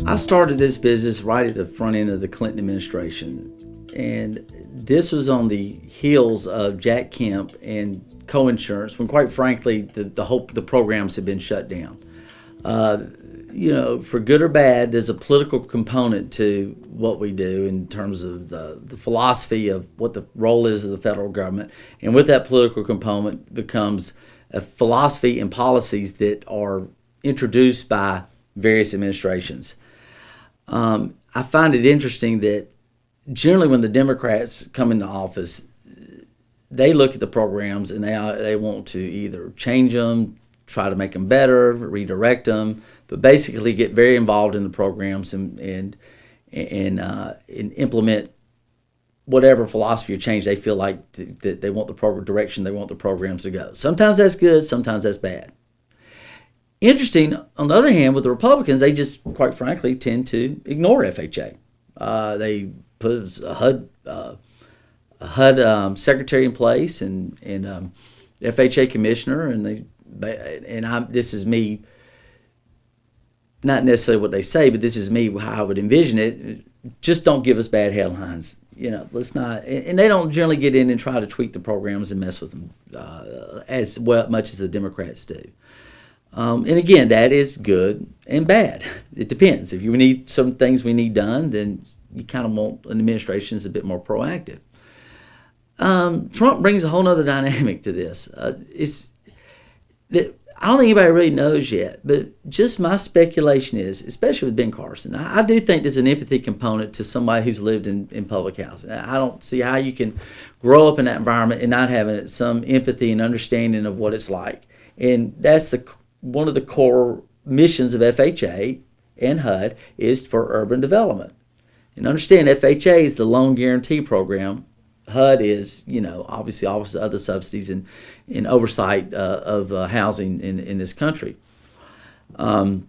I started this business right at the front end of the Clinton administration, and this was on the heels of Jack Kemp and co-insurance, when quite frankly the programs had been shut down. For good or bad, there's a political component to what we do in terms of the philosophy of what the role is of the federal government, and with that political component becomes a philosophy and policies that are introduced by various administrations. I find it interesting that generally when the Democrats come into office, they look at the programs and they want to either change them, try to make them better, redirect them, but basically get very involved in the programs and implement whatever philosophy or change they feel like that they want the direction they want the programs to go. Sometimes that's good, sometimes that's bad. Interesting, on the other hand, with the Republicans, they just, quite frankly, tend to ignore FHA. They put a HUD secretary in place and FHA commissioner, this is me, not necessarily what they say, but this is me how I would envision it. Just don't give us bad headlines. Let's not, and they don't generally get in and try to tweak the programs and mess with them as much as the Democrats do. And again, that is good and bad. It depends. If you need some things we need done, then you kind of want an administration that's a bit more proactive. Trump brings a whole other dynamic to this. It's that I don't think anybody really knows yet, but just my speculation is, especially with Ben Carson, I do think there's an empathy component to somebody who's lived in public housing. I don't see how you can grow up in that environment and not having some empathy and understanding of what it's like. And that's one of the core missions of FHA and HUD is for urban development. And understand FHA is the loan guarantee program. HUD is, obviously offers other subsidies and oversight of housing in this country. But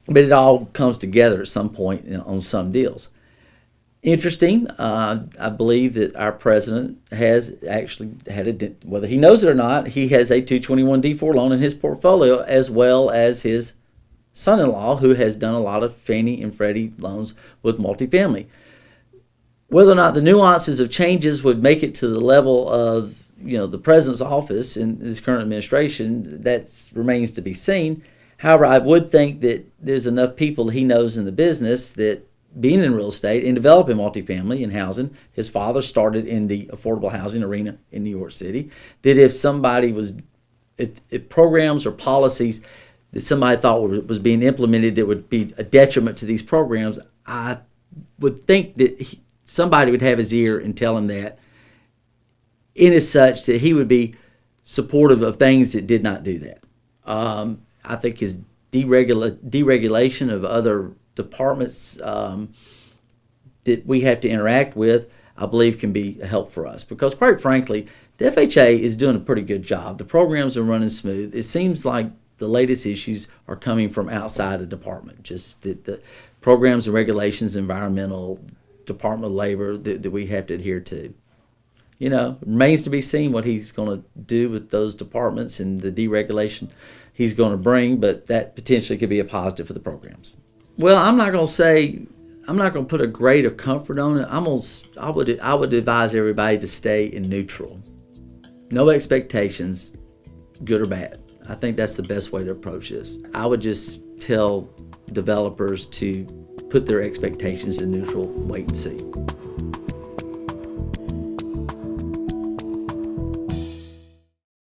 it all comes together at some point on some deals. Interesting, I believe that our president has actually had whether he knows it or not, he has a 221D4 loan in his portfolio, as well as his son-in-law, who has done a lot of Fannie and Freddie loans with multifamily. Whether or not the nuances of changes would make it to the level of the president's office in this current administration, that remains to be seen. However, I would think that there's enough people he knows in the business that being in real estate and developing multifamily and housing, his father started in the affordable housing arena in New York City, that if programs or policies that somebody thought was being implemented that would be a detriment to these programs, I would think that somebody would have his ear and tell him that, in as such that he would be supportive of things that did not do that. I think his deregulation of other departments that we have to interact with, I believe can be a help for us. Because quite frankly, the FHA is doing a pretty good job. The programs are running smooth. It seems like the latest issues are coming from outside the department, just that the programs and regulations, environmental, Department of Labor that we have to adhere to. Remains to be seen what he's going to do with those departments and the deregulation he's going to bring, but that potentially could be a positive for the programs. Well, I'm not going to put a grade of comfort on it. I would advise everybody to stay in neutral. No expectations, good or bad. I think that's the best way to approach this. I would just tell developers to put their expectations in neutral, wait and see.